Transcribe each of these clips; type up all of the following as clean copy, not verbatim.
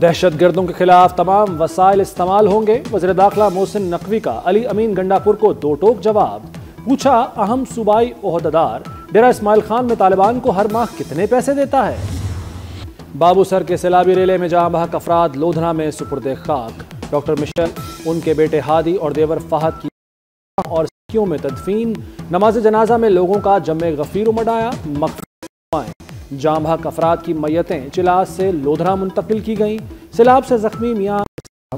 दहशतगर्दों के खिलाफ तमाम वसाइल इस्तेमाल होंगे। वज़ीर दाखिला मोहसिन नकवी का अली अमीन गंडापुर को दो टोक जवाब। पूछा, अहम सूबाई ओहदेदार डेरा इस्माइल खान में तालिबान को हर माह कितने पैसे देता है। बाबूसर के सैलाबी रेले में जहां बहक अफराद लोधना में सुपुर्दे खाक। डॉक्टर मिशेल, उनके बेटे हादी और देवर फहद की और सिक्कियों में तदफीन। नमाज जनाजा में लोगों का जमे गफीर उमड़ आया। जहां बहक अफराद की मैयतें चिलास से लोधना मुंतकिल की गईं। सैलाब से जख्मी मियाँ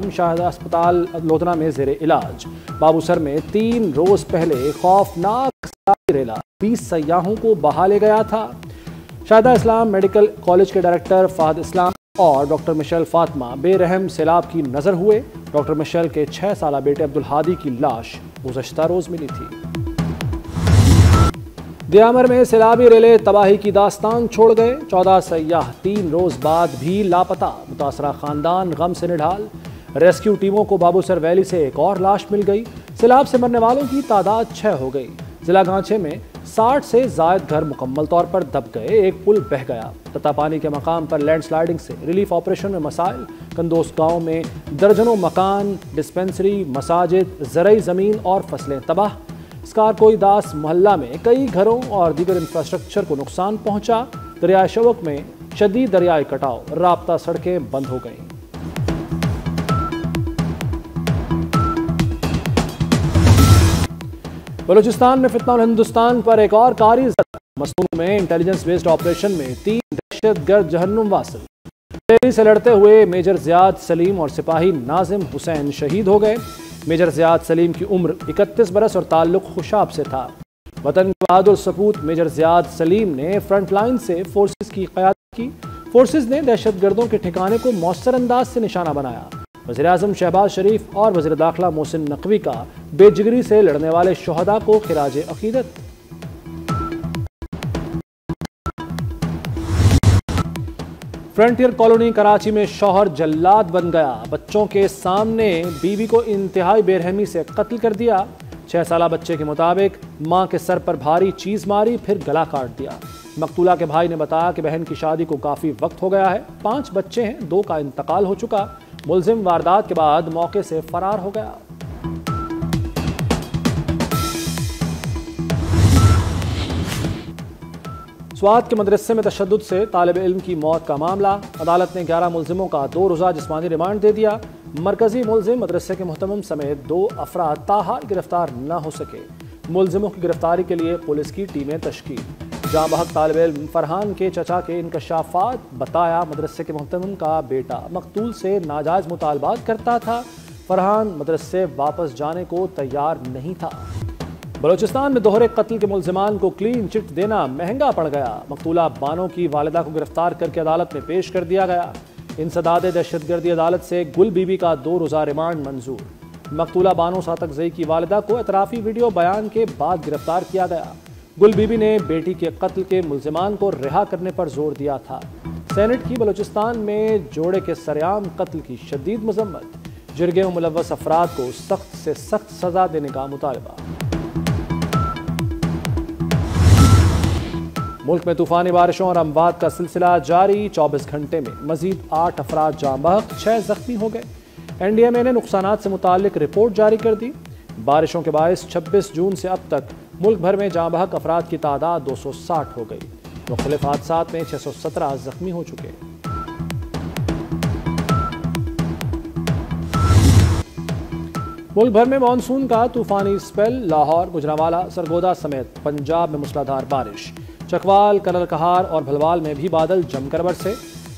शाहिदा अस्पताल लोधना में जेर इलाज। बाबूसर में 3 रोज पहले खौफनाक रेला 20 सयाहों को बहा ले गया था। शाहिदा इस्लाम मेडिकल कॉलेज के डायरेक्टर फहद इस्लाम और डॉक्टर मिशेल फातिमा बेरहम सैलाब की नजर हुए। डॉक्टर मिशेल के 6 साला बेटे अब्दुल हादी की लाश गुज़श्ता रोज मिली थी। दियामर में सैलाबी रेले तबाही की दास्तान छोड़ गए। 14 सयाह 3 रोज बाद भी लापता। मुतासरा खानदान गम से निढाल। रेस्क्यू टीमों को बाबूसर वैली से एक और लाश मिल गई। सैलाब से मरने वालों की तादाद 6 हो गई। जिला गांचे में 60 से जायद घर मुकम्मल तौर पर दब गए। एक पुल बह गया। ततापानी के मकाम पर लैंडस्लाइडिंग से रिलीफ ऑपरेशन में मसाइल। कंदोस गांव में दर्जनों मकान, डिस्पेंसरी, मसाजिद, ज़रई ज़मीन और फसलें तबाह। स्कारकोई दास मोहल्ला में कई घरों और दीगर इंफ्रास्ट्रक्चर को नुकसान पहुंचा। दरियाए शवक में शदीद दरियाई कटाव, राब्ता सड़कें बंद हो गईं। बलूचिस्तान में फितना हिंदुस्तान पर एक और कारी मसूम में इंटेलिजेंस बेस्ड ऑपरेशन में 3 दहशतगर्द जहन्नुम वासिल। दिल्ली से लड़ते हुए मेजर ज़ियाद सलीम और सिपाही नाजिम हुसैन शहीद हो गए। मेजर ज़ियाद सलीम की उम्र 31 बरस और ताल्लुक खुशाब से था। वतन के बहादुर सपूत मेजर ज़ियाद सलीम ने फ्रंट लाइन से फोर्सेस की क़यादत की। फोर्सेस ने दहशतगर्दों के ठिकाने को मौसर अंदाज से निशाना बनाया। वज़ीर आज़म शहबाज शरीफ और वज़ीर दाखिला मोहसिन नकवी का बेजिगरी से लड़ने वाले शोहदा को खिराज अकीदत। फ्रंटियर कॉलोनी कराची में शौहर जल्लाद बन गया। बच्चों के सामने बीवी को इंतहाई बेरहमी से कत्ल कर दिया। 6 साला बच्चे के मुताबिक मां के सर पर भारी चीज मारी, फिर गला काट दिया। मकतूला के भाई ने बताया कि बहन की शादी को काफी वक्त हो गया है। 5 बच्चे हैं, 2 का इंतकाल हो चुका। मुलजिम वारदात के बाद मौके से फरार हो गया। स्वात के मदरसे में तशद्दुद से तालिब इल्म की मौत का मामला। अदालत ने 11 मुलजिमों का 2 रोज़ा जिस्मानी रिमांड दे दिया। मरकजी मुलजिम मदरसे के मुहतमिम समेत 2 अफराद ताहाल गिरफ्तार न हो सके। मुलजिमों की गिरफ्तारी के लिए पुलिस की टीमें तश्कील। जहां बहक तालिब इल्म फरहान के चचा के इंकशाफात बताया, मदरसे के मुहतमिम का बेटा मकतूल से नाजायज़ मुतालबात करता था। फरहान मदरसे वापस जाने को तैयार नहीं था। बलूचिस्तान में दोहरे कत्ल के मुलजिमान को क्लीन चिट देना महंगा पड़ गया। मकतूला बानो की वालिदा को गिरफ्तार करके अदालत में पेश कर दिया गया। इंसदाद दहशतगर्दी अदालत से गुल बीबी का 2 रोज़ा रिमांड मंजूर। मकतूला बानो सातकजई की वालिदा को एतराफ़ी वीडियो बयान के बाद गिरफ्तार किया गया। गुल बीबी ने बेटी के कत्ल के मुलजिमान को रिहा करने पर जोर दिया था। सेनेट की बलूचिस्तान में जोड़े के सरेआम कत्ल की शदीद मजम्मत। जुर्गे में मुलव्वस अफराद को सख्त से सख्त सजा देने का मुतालबा। मुल्क में तूफानी बारिशों और अमवात का सिलसिला जारी। 24 घंटे में मजीद 8 अफराद जाँ बहक, 6 जख्मी हो गए। NDMA ने नुकसानात से मुतालिक रिपोर्ट जारी कर दी। बारिशों के बायस 26 जून से अब तक मुल्क भर में जाँ बहक अफराद की तादाद 260 हो गई। मुख्तलिफ हादसात में 617 जख्मी हो चुके। मुल्क भर में मानसून का तूफानी स्पेल। लाहौर, गुजरांवाला, सरगोदा समेत पंजाब में मूसलाधार बारिश। चकवाल, कलरकहार और भलवाल में भी बादल जमकर बरसे।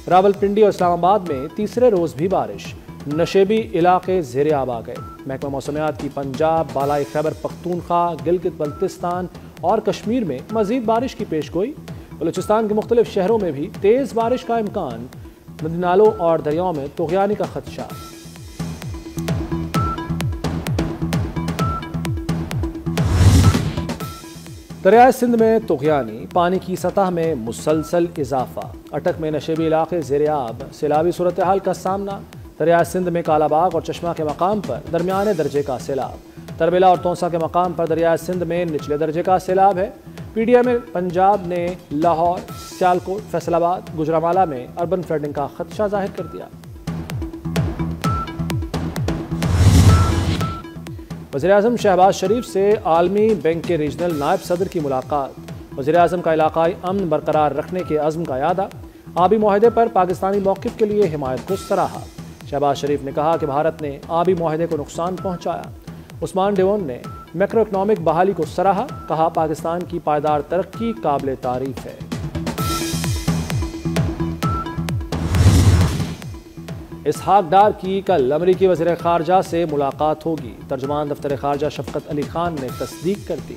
रावलपिंडी और इस्लामाबाद में तीसरे रोज भी बारिश। नशेबी इलाके ज़ेरे आब आ गए। महकमा मौसमियात की पंजाब, बालाई खैबर पख्तूनख्वा, गिलगित बल्तिस्तान और कश्मीर में मजीद बारिश की पेशगोई। बलूचिस्तान के मुख्तलिफ शहरों में भी तेज़ बारिश का इम्कान। नदी नालों और दरियाओं में तुग़यानी का खदशा। दरियाए सिंध में तुग़यानी, पानी की सतह में मुसलसल इजाफा। अटक में नशेबी इलाके ज़ेरे आब, सैलाबी सूरत हाल का सामना। दरियाए सिंध में कालाबाग और चश्मा के मकाम पर दरमियाने दर्जे का सैलाब। तरबेला और तोंसा के मकाम पर दरियाए सिंध में निचले दर्जे का सैलाब है। PDM में पंजाब ने लाहौर, सियालकोट, फैसलाबाद, गुजरांवाला में अर्बन फ्लडिंग का खदशा जाहिर कर दिया। वज़ीर-ए-आज़म शहबाज शरीफ से आलमी बैंक के रीजनल नायब सदर की मुलाकात। वज़ीर-ए-आज़म का इलाकाई अमन बरकरार रखने के अज़्म का यादा। आबी मुआहदे पर पाकिस्तानी मौक़िफ़ के लिए हिमायत को सराहा। शहबाज शरीफ ने कहा कि भारत ने आबी मुआहदे को नुकसान पहुँचाया। उस्मान डेवोन ने मैक्रो इकनॉमिक बहाली को सराहा। कहा पाकिस्तान की पायदार तरक्की काबिल तारीफ है। इसहाक डार की कल अमरीकी वज़ीर ख़ारजा से मुलाकात होगी। तर्जुमान दफ्तर ख़ारजा शफ़क़त अली खान ने तस्दीक कर दी।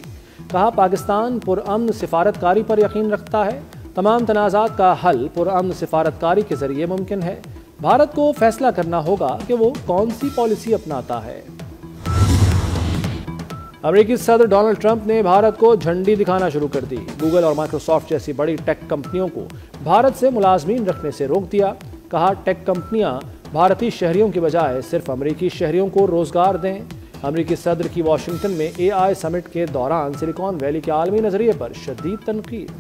कहा पाकिस्तान पुरअमन सिफारतकारी पर यकीन रखता है। तमाम तनाज़ात का हल पुरअमन सिफारतकारी के ज़रिए मुमकिन है। भारत को फैसला करना होगा कि वो कौन सी पॉलिसी अपनाता है। अमेरिकी सदर डोनाल्ड ट्रंप ने भारत को झंडी दिखाना शुरू कर दी। गूगल और माइक्रोसॉफ्ट जैसी बड़ी टेक कंपनियों को भारत से मुलाजमीन रखने से रोक दिया। कहा टेक कंपनियां भारतीय शहरियों की बजाय सिर्फ अमेरिकी शहरियों को रोजगार दें। अमेरिकी सदर की वाशिंगटन में AI समिट के दौरान सिलिकॉन वैली के आलमी नजरिए पर शदीद तनकीद।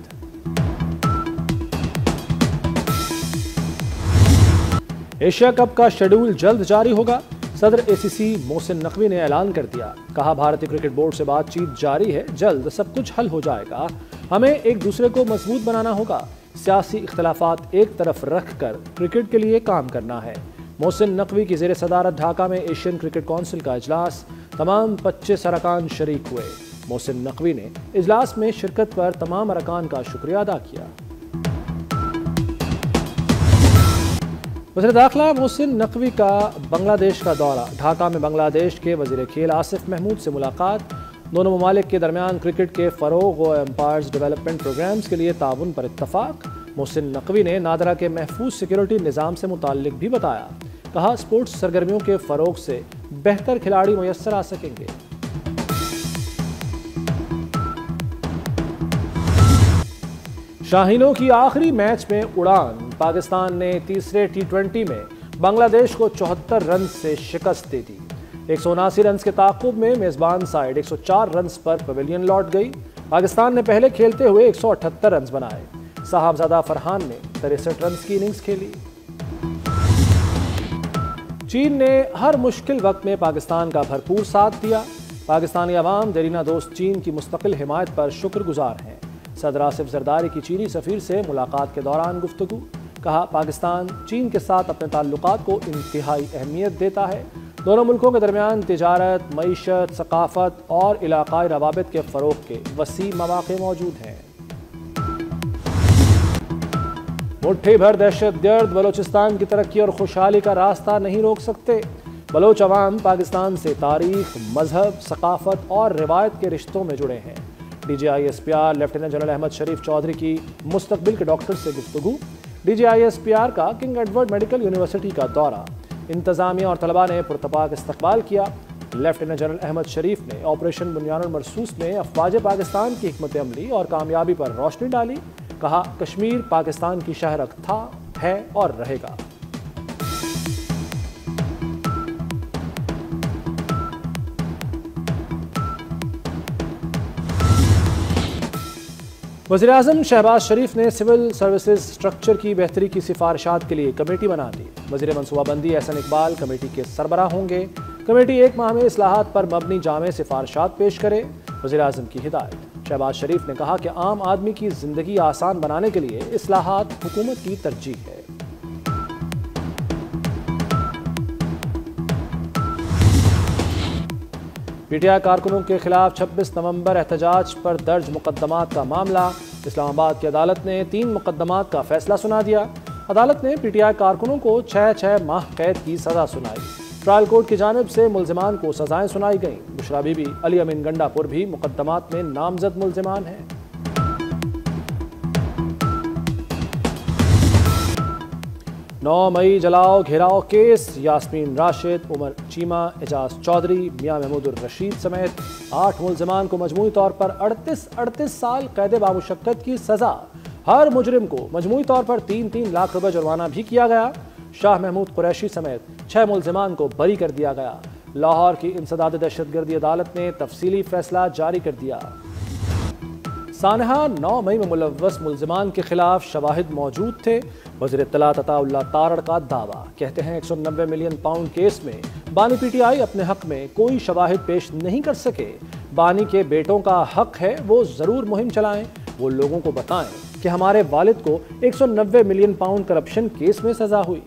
एशिया कप का शेड्यूल जल्द जारी होगा। सदर ACC मोहसिन नकवी ने ऐलान कर दिया। कहा भारतीय क्रिकेट बोर्ड से बातचीत जारी है, जल्द सब कुछ हल हो जाएगा। हमें एक दूसरे को मजबूत बनाना होगा। सियासी इख्तलाफात एक तरफ रख कर क्रिकेट के लिए काम करना है। मोहसिन नकवी की ज़ेर सदारत ढाका में एशियन क्रिकेट काउंसिल का इजलास। तमाम 25 अरकान शरीक हुए। मोहसिन नकवी ने इजलास में शिरकत पर तमाम अरकान का शुक्रिया अदा किया। वज़ीर दाखिला मोहसिन नकवी का बांग्लादेश का दौरा। ढाका में बांग्लादेश के वज़ीर खेल आसिफ महमूद से मुलाकात। दोनों ममालिक के दरमियान क्रिकेट के फ़रोग़ और एम्पायर्स डेवलपमेंट प्रोग्राम्स के लिए ताउन पर इत्तफ़ाक़। मोहसिन नकवी ने नादरा के महफूज सिक्योरिटी निज़ाम से मुताल्लिक भी बताया। कहा स्पोर्ट्स सरगर्मियों के फ़रोग़ से बेहतर खिलाड़ी मुयस्सर आ सकेंगे। शाहीनों की आखिरी मैच में उड़ान। पाकिस्तान ने तीसरे T20 में बांग्लादेश को 74 रन से शिकस्त दे दी। 179 रन के ताक़ुब में मेज़बान साइड 104 रन पर पवेलियन लौट गई। पाकिस्तान ने पहले खेलते हुए 178 रन बनाए। साहबजादा फरहान ने 63 रन की इनिंग्स खेली। चीन ने हर मुश्किल वक्त में पाकिस्तान का भरपूर साथ दिया। पाकिस्तानी अवाम देरीना दोस्त चीन की मुस्तकिल हिमायत पर शुक्रगुजार हैं। सदर आसिफ जरदारी की चीनी सफ़ीर से मुलाकात के दौरान गुफ्तगू। कहा पाकिस्तान चीन के साथ अपने ताल्लुकात को इंतहाई अहमियत देता है। दोनों मुल्कों के दरमियान तिजारत, मईशत, सकाफत और इलाकाई रवाबित के फ़रोग़ के वसी मौक़े मौजूद हैं। मुट्ठी भर दहशतगर्द बलोचिस्तान की तरक्की और खुशहाली का रास्ता नहीं रोक सकते। बलोच अवाम पाकिस्तान से तारीख, मजहब, सकाफत और रिवायत के रिश्तों में जुड़े हैं। DGISPR लेफ्टिनेंट जनरल अहमद शरीफ चौधरी की मुस्तकबिल के डॉक्टर से गुफ्तगू। DGISPR का किंग एडवर्ड मेडिकल यूनिवर्सिटी का दौरा। इंतज़ामिया और तलबा ने पुरतपाक इस्तकबाल किया। लेफ्टिनेंट जनरल अहमद शरीफ ने ऑपरेशन बुनियानुल मरसूस में अफवाज पाकिस्तान की हिकमत अमली और कामयाबी पर रोशनी डाली। कहा कश्मीर पाकिस्तान की शहरक था, है और रहेगा। वज़ीर-ए-आज़म शहबाज शरीफ ने सिविल सर्विसेज स्ट्रक्चर की बेहतरी की सिफारिशात के लिए कमेटी बना दी। वज़ीर मनसूबाबंदी एहसन इकबाल कमेटी के सरबराह होंगे। कमेटी 1 माह में इस्लाहात पर मबनी जामे सिफारिशात पेश करे। वज़ीर-ए-आज़म की हिदायत। शहबाज शरीफ ने कहा कि आम आदमी की ज़िंदगी आसान बनाने के लिए इस्लाहात हुकूमत की तरजीह है। PTI कारकुनों के खिलाफ 26 नवंबर एहतजाज पर दर्ज मुकदमात का मामला। इस्लामाबाद की अदालत ने 3 मुकदमात का फैसला सुना दिया। अदालत ने PTI कारकुनों को 6 माह कैद की सजा सुनाई। ट्रायल कोर्ट की जानिब से मुल्जिमान को सजाएं सुनाई गईं। बुशरा बीबी, अली अमीन गंडापुर भी मुकदमात में नामजद मुल्जिमान हैं। नौ मई जलाओ घेराव केस। यास्मीन राशिद, उमर चीमा, एजाज चौधरी, मियां महमूदुर रशीद समेत 8 मुल्जिमान को मजमूई तौर पर 38 साल कैद बामुशक्कत की सजा। हर मुजरिम को मजमूई तौर पर 3 लाख रुपए जुर्माना भी किया गया। शाह महमूद कुरैशी समेत 6 मुल्जिमान को बरी कर दिया गया। लाहौर की इंसदाद दहशतगर्दी अदालत ने तफसीली फैसला जारी कर दिया। सानहा 9 मई में मुलव्वस मुल्जिमान के खिलाफ शवाहिद मौजूद थे। वज़ीर इत्तलात अताउल्लाह तारड़ का दावा, कहते हैं 190 मिलियन पाउंड केस में बानी PTI अपने हक में कोई शवाहिद पेश नहीं कर सके। बानी के बेटों का हक है वो ज़रूर मुहिम चलाएं, वो लोगों को बताएं कि हमारे वालिद को 190 मिलियन पाउंड करप्शन केस में सजा हुई।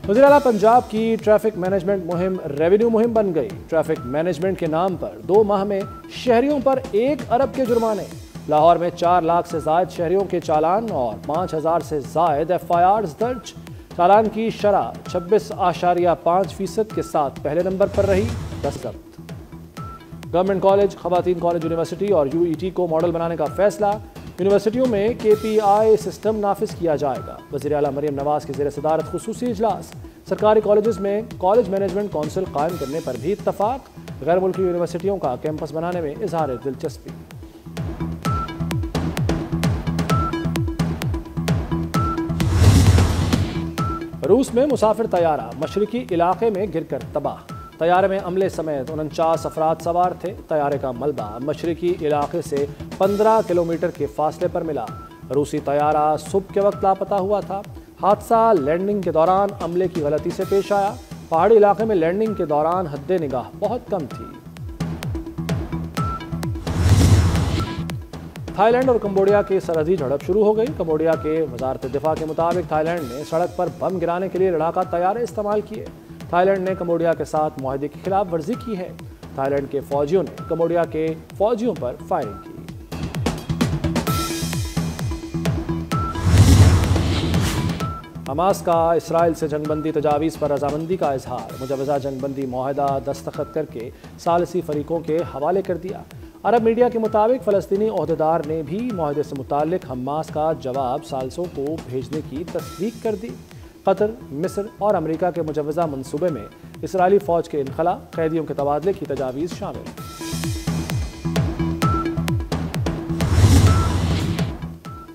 वज़ीर आला पंजाब की ट्रैफिक मैनेजमेंट मुहिम रेवेन्यू मुहिम बन गई। ट्रैफिक मैनेजमेंट के नाम पर 2 माह में शहरियों पर 1 अरब के जुर्माने। लाहौर में 4 लाख से ज़ायद शहरियों के चालान और 5000 से ज़ायद FIRs दर्ज। चालान की शरह 26.5% के साथ पहले नंबर पर रही। दस्तखत। गवर्नमेंट कॉलेज, खवातीन कॉलेज, यूनिवर्सिटी और UET को मॉडल बनाने का फैसला। यूनिवर्सिटियों में KPI सिस्टम नाफिज किया जाएगा। वज़ीर आला मरियम नवाज की ज़ेर सदारत खुसूसी इजलास। सरकारी कॉलेजेस में कॉलेज मैनेजमेंट काउंसिल कायम करने पर भी इत्तफाक। गैर मुल्की यूनिवर्सिटियों का कैंपस बनाने में इजहार दिलचस्पी। रूस में मुसाफिर तैयारा मशरकी इलाके में गिरकर तबाह। तैयारे में अमले समेत 49 अफराद सवार थे। तैयारे का मलबा मशरकी इलाके से 15 किलोमीटर के फासले पर मिला। रूसी तैयारा सुबह के वक्त लापता हुआ था। हादसा लैंडिंग के दौरान अमले की गलती से पेश आया। पहाड़ी इलाके में लैंडिंग के दौरान हद्दे निगाह बहुत कम थी। थाईलैंड और कंबोडिया की सरहदी झड़प शुरू हो गई। कंबोडिया के वजारत दिफा के मुताबिक थाईलैंड ने सड़क पर बम गिराने के लिए लड़ाका तैयारे इस्तेमाल किए। थाईलैंड ने कंबोडिया के साथ मुआहदे की खिलाफ वर्जी की है। थाईलैंड के फौजियों ने कंबोडिया के फौजियों पर फायरिंग की। हमास का इसराइल से जंगबंदी तजावीज़ पर रजामंदी का इजहार। मुजवजा जंगबंदी मुआहदा दस्तखत करके सालसी फरीकों के हवाले कर दिया। अरब मीडिया के मुताबिक फ़लस्तीनी ओहदेदार ने भी मुआहदे से मुताल्लिक हमास का जवाब सालसों को भेजने की तस्दीक कर दी। कतर, मिस्र और अमेरिका के मुजवजा मंसूबे में इसराइली फ़ौज के इनखला, कैदियों के तबादले की तजावीज़ शामिल।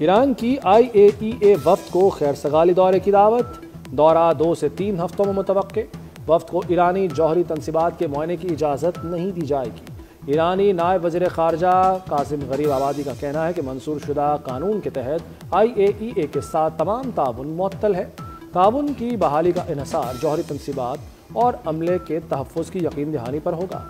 ईरान की IAEA वफ़द को खैर सगाली दौरे की दावत। दौरा 2 से 3 हफ्तों में मुतवक्के। वफ़द को ईरानी जौहरी तनसीबात के मुआयने की इजाज़त नहीं दी जाएगी। ईरानी नायब वज़ीर ख़ारजा कासिम गरीब आबादी का कहना है कि मंसूर शुदा कानून के तहत IAEA के साथ तमाम ताउन मुअत्तल है। ताउन की बहाली का इन्हसार जौहरी तनसीबात और अमले के तहफ़्फ़ुज़ की यकीन दहानी पर होगा।